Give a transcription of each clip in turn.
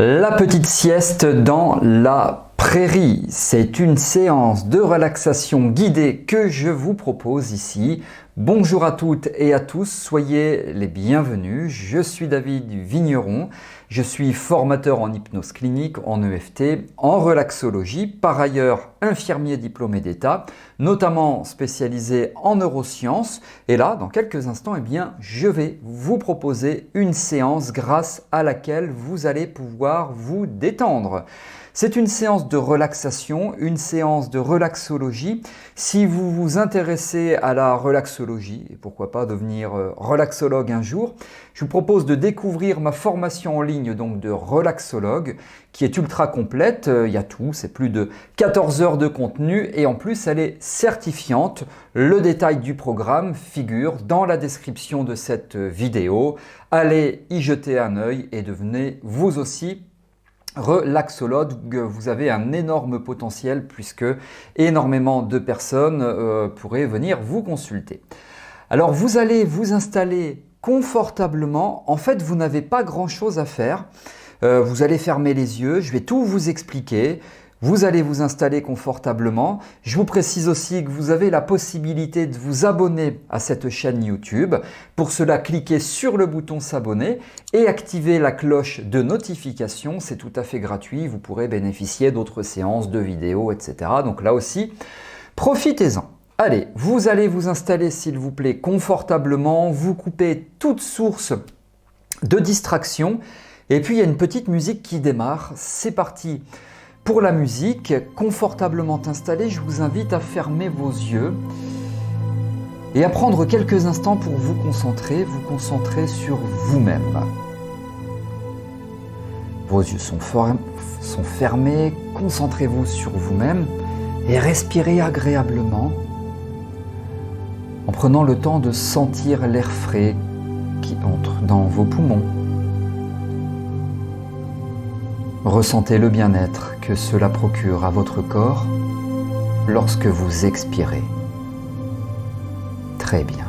La petite sieste dans la prairie, c'est une séance de relaxation guidée que je vous propose ici. Bonjour à toutes et à tous, soyez les bienvenus. Je suis David Vigneron, je suis formateur en hypnose clinique, en EFT, en relaxologie, par ailleurs infirmier diplômé d'État, notamment spécialisé en neurosciences. Et là, dans quelques instants, je vais vous proposer une séance grâce à laquelle vous allez pouvoir vous détendre. C'est une séance de relaxation, une séance de relaxologie. Si vous vous intéressez à la relaxologie, et pourquoi pas devenir relaxologue un jour, je vous propose de découvrir ma formation en ligne donc de relaxologue qui est ultra complète. Il y a tout, c'est plus de 14 heures de contenu et en plus elle est certifiante. Le détail du programme figure dans la description de cette vidéo. Allez y jeter un œil et devenez vous aussi relaxologue. Vous avez un énorme potentiel puisque énormément de personnes pourraient venir vous consulter. Alors vous allez vous installer confortablement. En fait, vous n'avez pas grand-chose à faire. Vous allez fermer les yeux. Je vais tout vous expliquer. Vous allez vous installer confortablement. Je vous précise aussi que vous avez la possibilité de vous abonner à cette chaîne YouTube. Pour cela, cliquez sur le bouton s'abonner et activez la cloche de notification. C'est tout à fait gratuit. Vous pourrez bénéficier d'autres séances, de vidéos, etc. Donc là aussi, profitez-en. Allez, vous allez vous installer s'il vous plaît confortablement. Vous coupez toute source de distraction. Et puis il y a une petite musique qui démarre. C'est parti. Pour la musique, confortablement installé, je vous invite à fermer vos yeux et à prendre quelques instants pour vous concentrer sur vous-même. Vos yeux sont fermés, concentrez-vous sur vous-même et respirez agréablement en prenant le temps de sentir l'air frais qui entre dans vos poumons. Ressentez le bien-être que cela procure à votre corps lorsque vous expirez. Très bien.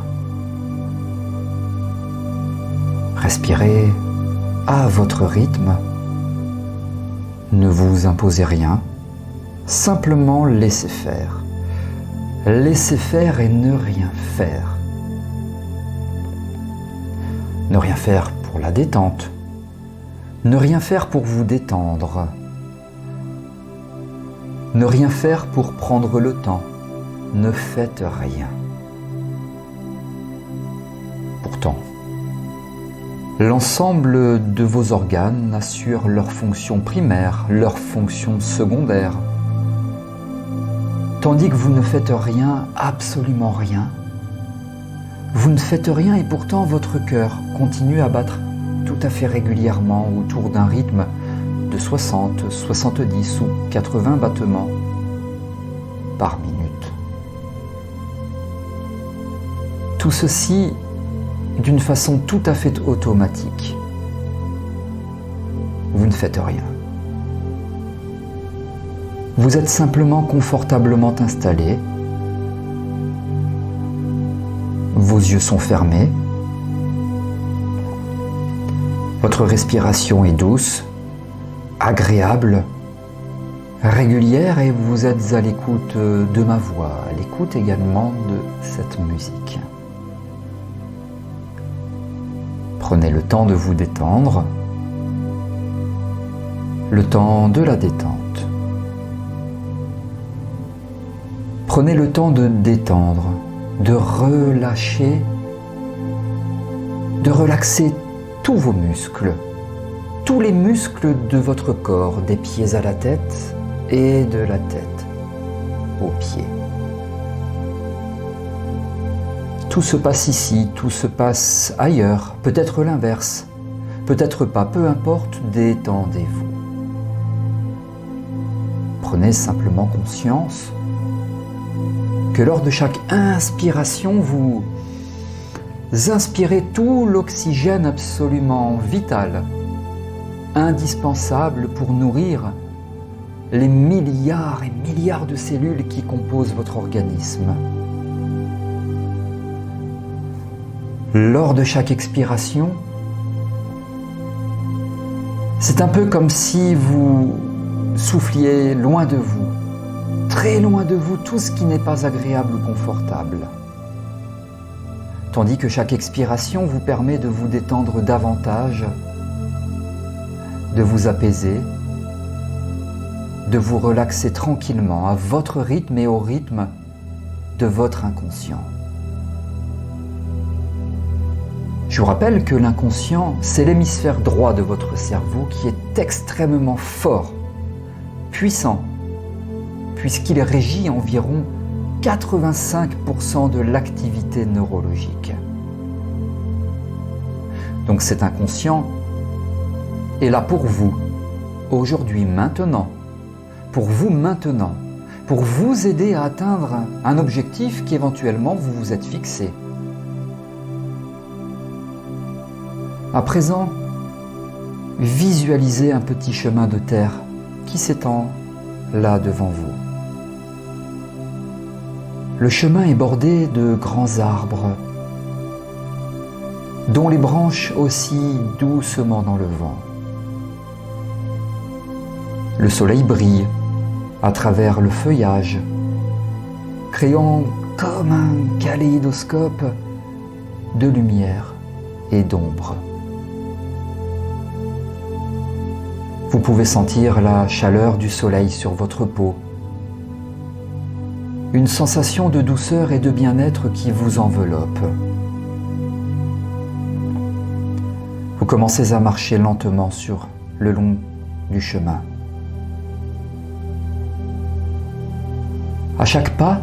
Respirez à votre rythme. Ne vous imposez rien. Simplement laissez faire. Laissez faire et ne rien faire. Ne rien faire pour la détente. Ne rien faire pour vous détendre. Ne rien faire pour prendre le temps. Ne faites rien. Pourtant, l'ensemble de vos organes assure leur fonction primaire, leur fonction secondaire. Tandis que vous ne faites rien, absolument rien. Vous ne faites rien et pourtant votre cœur continue à battre tout à fait régulièrement autour d'un rythme de 60, 70 ou 80 battements par minute. Tout ceci d'une façon tout à fait automatique. Vous ne faites rien. Vous êtes simplement confortablement installé. Vos yeux sont fermés. Votre respiration est douce, agréable, régulière et vous êtes à l'écoute de ma voix, à l'écoute également de cette musique. Prenez le temps de vous détendre, le temps de la détente. Prenez le temps de détendre, de relâcher, de relaxer tous vos muscles, tous les muscles de votre corps, des pieds à la tête et de la tête aux pieds. Tout se passe ici, tout se passe ailleurs, peut-être l'inverse, peut-être pas, peu importe, détendez-vous. Prenez simplement conscience que lors de chaque inspiration, vous inspirez tout l'oxygène absolument vital, indispensable pour nourrir les milliards et milliards de cellules qui composent votre organisme. Lors de chaque expiration, C'est un peu comme si vous souffliez loin de vous, très loin de vous, tout ce qui n'est pas agréable ou confortable. Tandis que chaque expiration vous permet de vous détendre davantage, de vous apaiser, de vous relaxer tranquillement à votre rythme et au rythme de votre inconscient. Je vous rappelle que l'inconscient, c'est l'hémisphère droit de votre cerveau qui est extrêmement fort, puissant, puisqu'il régit environ 85% de l'activité neurologique. Donc cet inconscient est là pour vous, aujourd'hui, maintenant, pour vous aider à atteindre un objectif qu'éventuellement vous vous êtes fixé. À présent, visualisez un petit chemin de terre qui s'étend là devant vous. Le chemin est bordé de grands arbres dont les branches oscillent doucement dans le vent. Le soleil brille à travers le feuillage, créant comme un kaléidoscope de lumière et d'ombre. Vous pouvez sentir la chaleur du soleil sur votre peau, une sensation de douceur et de bien-être qui vous enveloppe. Vous commencez à marcher lentement sur le long du chemin. À chaque pas,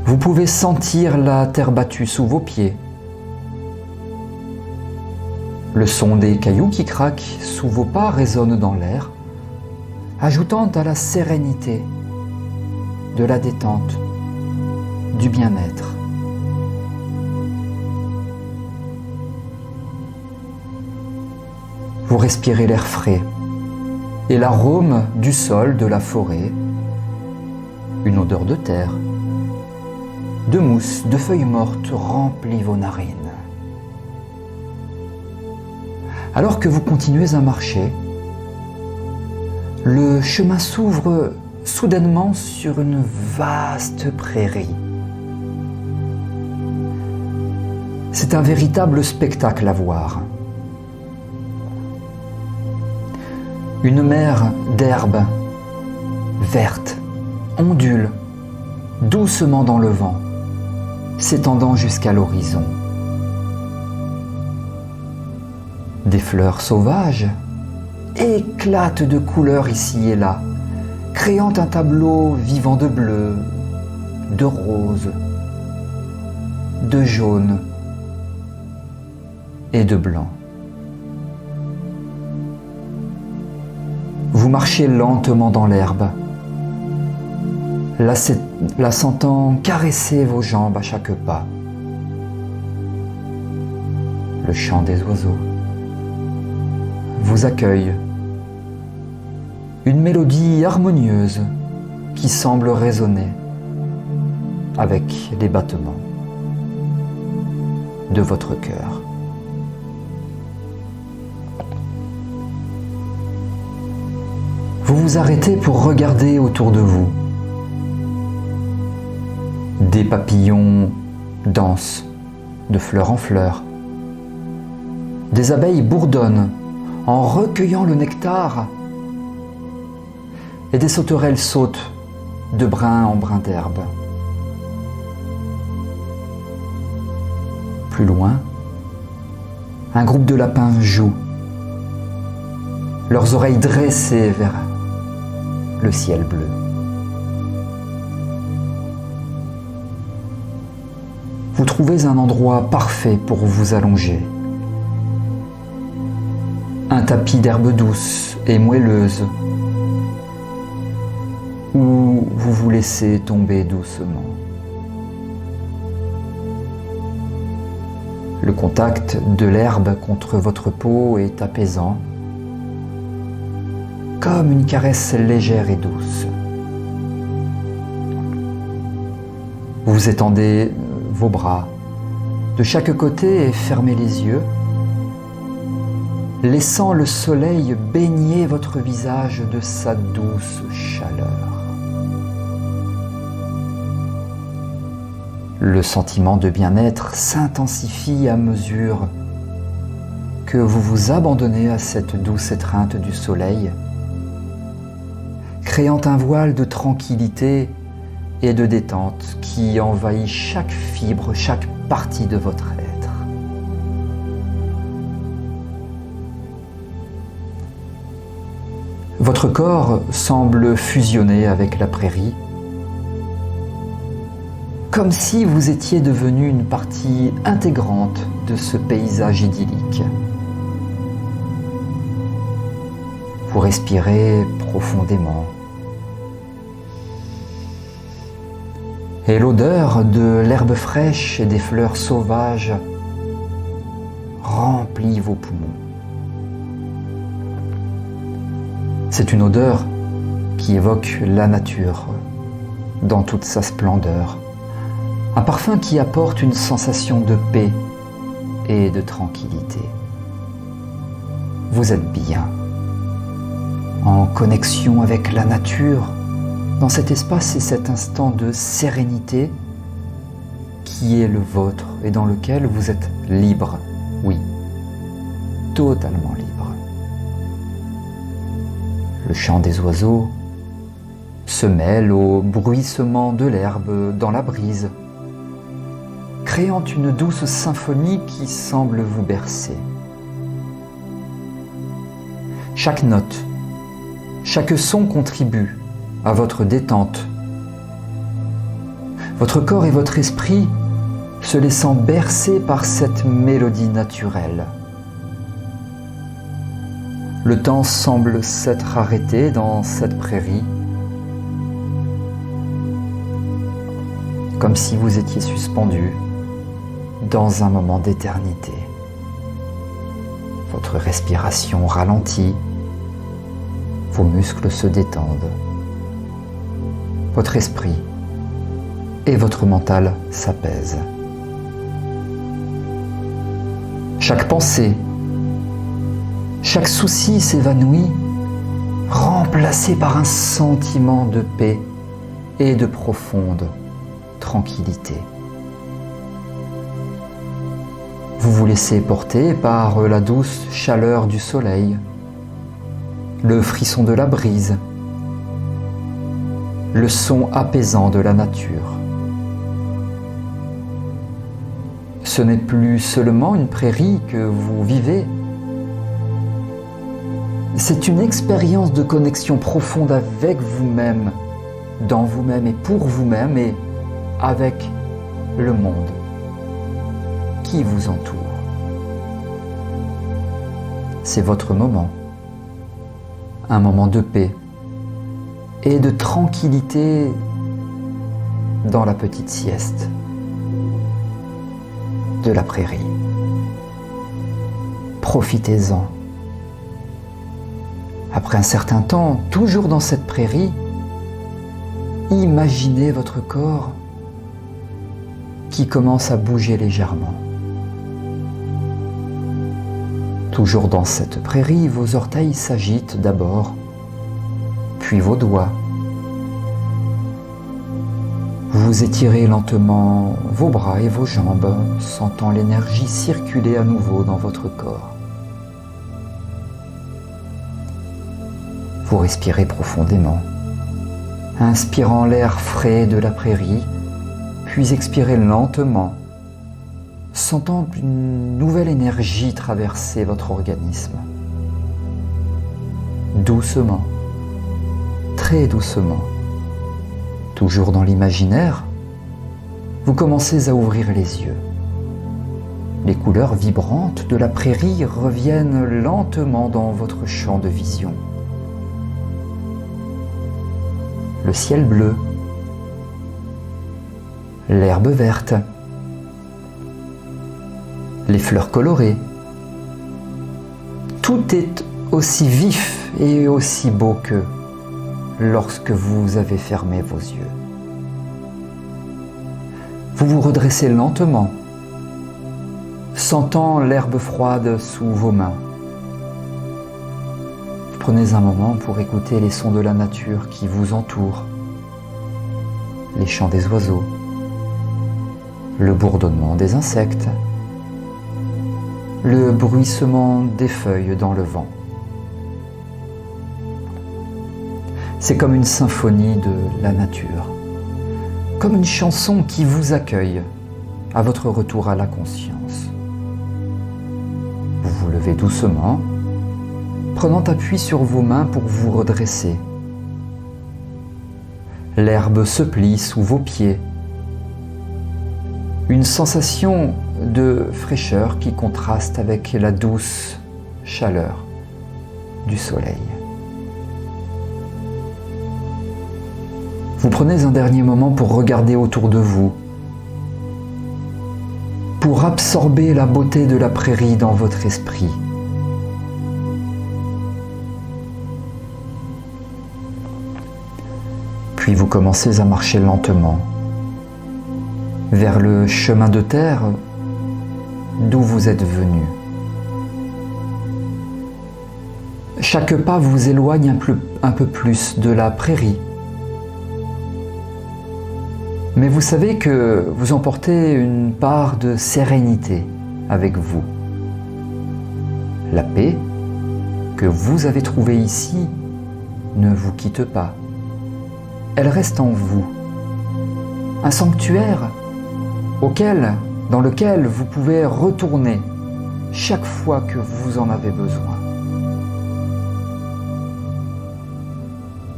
vous pouvez sentir la terre battue sous vos pieds, le son des cailloux qui craquent sous vos pas résonne dans l'air, ajoutant à la sérénité, de la détente, du bien-être. Vous respirez l'air frais et l'arôme du sol, de la forêt, une odeur de terre, de mousse, de feuilles mortes remplit vos narines. Alors que vous continuez à marcher, le chemin s'ouvre soudainement sur une vaste prairie. C'est un véritable spectacle à voir. Une mer d'herbes vertes ondule doucement dans le vent, s'étendant jusqu'à l'horizon. Des fleurs sauvages éclatent de couleurs ici et là, créant un tableau vivant de bleu, de rose, de jaune et de blanc. Vous marchez lentement dans l'herbe, la sentant caresser vos jambes à chaque pas. Le chant des oiseaux vous accueille, une mélodie harmonieuse qui semble résonner avec les battements de votre cœur. Vous vous arrêtez pour regarder autour de vous. Des papillons dansent de fleur en fleur. Des abeilles bourdonnent en recueillant le nectar. Et des sauterelles sautent de brin en brin d'herbe. Plus loin, un groupe de lapins joue, leurs oreilles dressées vers le ciel bleu. Vous trouvez un endroit parfait pour vous allonger. Un tapis d'herbe douce et moelleuse où vous vous laissez tomber doucement. Le contact de l'herbe contre votre peau est apaisant, comme une caresse légère et douce. Vous étendez vos bras de chaque côté et fermez les yeux laissant le soleil baigner votre visage de sa douce chaleur. Le sentiment de bien-être s'intensifie à mesure que vous vous abandonnez à cette douce étreinte du soleil, créant un voile de tranquillité et de détente qui envahit chaque fibre, chaque partie de votre être. Votre corps semble fusionner avec la prairie, comme si vous étiez devenu une partie intégrante de ce paysage idyllique. Vous respirez profondément et l'odeur de l'herbe fraîche et des fleurs sauvages remplit vos poumons. C'est une odeur qui évoque la nature dans toute sa splendeur. Un parfum qui apporte une sensation de paix et de tranquillité. Vous êtes bien, en connexion avec la nature, dans cet espace et cet instant de sérénité qui est le vôtre et dans lequel vous êtes libre, oui, totalement libre. Le chant des oiseaux se mêle au bruissement de l'herbe dans la brise, créant une douce symphonie qui semble vous bercer. Chaque note, chaque son contribue à votre détente. Votre corps et votre esprit se laissant bercer par cette mélodie naturelle. Le temps semble s'être arrêté dans cette prairie, comme si vous étiez suspendu dans un moment d'éternité. Votre respiration ralentit, vos muscles se détendent, votre esprit et votre mental s'apaisent. Chaque pensée, chaque souci s'évanouit, remplacé par un sentiment de paix et de profonde tranquillité. Vous vous laissez porter par la douce chaleur du soleil, le frisson de la brise, le son apaisant de la nature. Ce n'est plus seulement une prairie que vous vivez, c'est une expérience de connexion profonde avec vous-même, dans vous-même et pour vous-même et avec le monde qui vous entoure. C'est votre moment, un moment de paix et de tranquillité dans la petite sieste de la prairie. Profitez-en. Après un certain temps, toujours dans cette prairie, imaginez votre corps qui commence à bouger légèrement. Toujours dans cette prairie, vos orteils s'agitent d'abord, puis vos doigts. Vous étirez lentement vos bras et vos jambes, sentant l'énergie circuler à nouveau dans votre corps. Vous respirez profondément, inspirant l'air frais de la prairie, puis expirez lentement, sentant une nouvelle énergie traverser votre organisme. Doucement, très doucement, toujours dans l'imaginaire, vous commencez à ouvrir les yeux. Les couleurs vibrantes de la prairie reviennent lentement dans votre champ de vision. Le ciel bleu, l'herbe verte, les fleurs colorées. Tout est aussi vif et aussi beau que lorsque vous avez fermé vos yeux. Vous vous redressez lentement, sentant l'herbe froide sous vos mains, Prenez un moment pour écouter les sons de la nature qui vous entourent, les chants des oiseaux, le bourdonnement des insectes, le bruissement des feuilles dans le vent. C'est comme une symphonie de la nature, comme une chanson qui vous accueille à votre retour à la conscience. Vous vous levez doucement, prenant appui sur vos mains pour vous redresser. L'herbe se plie sous vos pieds. Une sensation de fraîcheur qui contraste avec la douce chaleur du soleil. Vous prenez un dernier moment pour regarder autour de vous, pour absorber la beauté de la prairie dans votre esprit. Puis vous commencez à marcher lentement vers le chemin de terre d'où vous êtes venu. Chaque pas vous éloigne un peu plus de la prairie. Mais vous savez que vous emportez une part de sérénité avec vous. La paix que vous avez trouvée ici ne vous quitte pas. Elle reste en vous. Un sanctuaire dans lequel vous pouvez retourner chaque fois que vous en avez besoin.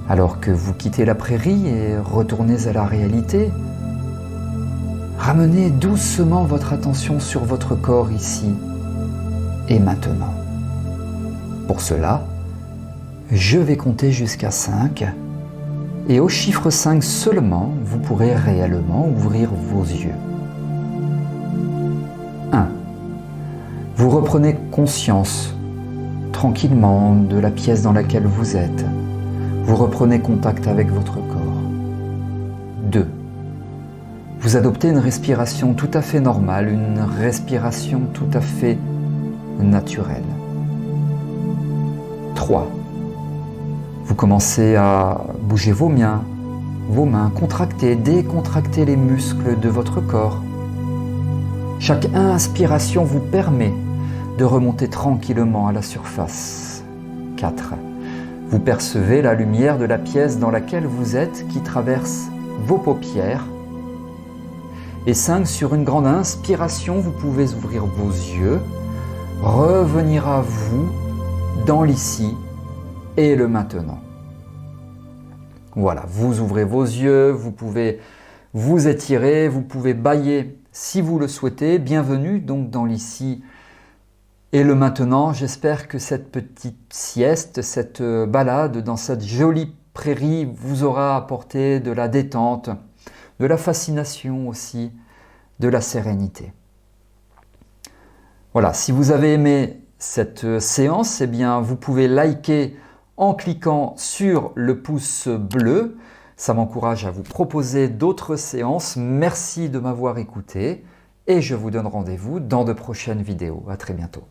Alors que vous quittez la prairie et retournez à la réalité, ramenez doucement votre attention sur votre corps ici et maintenant. Pour cela, je vais compter jusqu'à 5 et au chiffre 5 seulement, vous pourrez réellement ouvrir vos yeux. 1. Vous reprenez conscience tranquillement de la pièce dans laquelle vous êtes. Vous reprenez contact avec votre corps. 2. Vous adoptez une respiration tout à fait normale, une respiration tout à fait naturelle. 3. Vous commencez à bouger vos mains, contracter, décontracter les muscles de votre corps. Chaque inspiration vous permet de remonter tranquillement à la surface. 4. Vous percevez la lumière de la pièce dans laquelle vous êtes qui traverse vos paupières. Et 5, sur une grande inspiration, vous pouvez ouvrir vos yeux, revenir à vous dans l'ici et le maintenant. Voilà, vous ouvrez vos yeux, vous pouvez vous étirer, vous pouvez bâiller si vous le souhaitez. Bienvenue donc dans l'ici et le maintenant. J'espère que cette petite sieste, cette balade dans cette jolie prairie vous aura apporté de la détente, de la fascination aussi, de la sérénité. Voilà, si vous avez aimé cette séance, eh bien vous pouvez liker en cliquant sur le pouce bleu. Ça m'encourage à vous proposer d'autres séances. Merci de m'avoir écouté et je vous donne rendez-vous dans de prochaines vidéos. À très bientôt.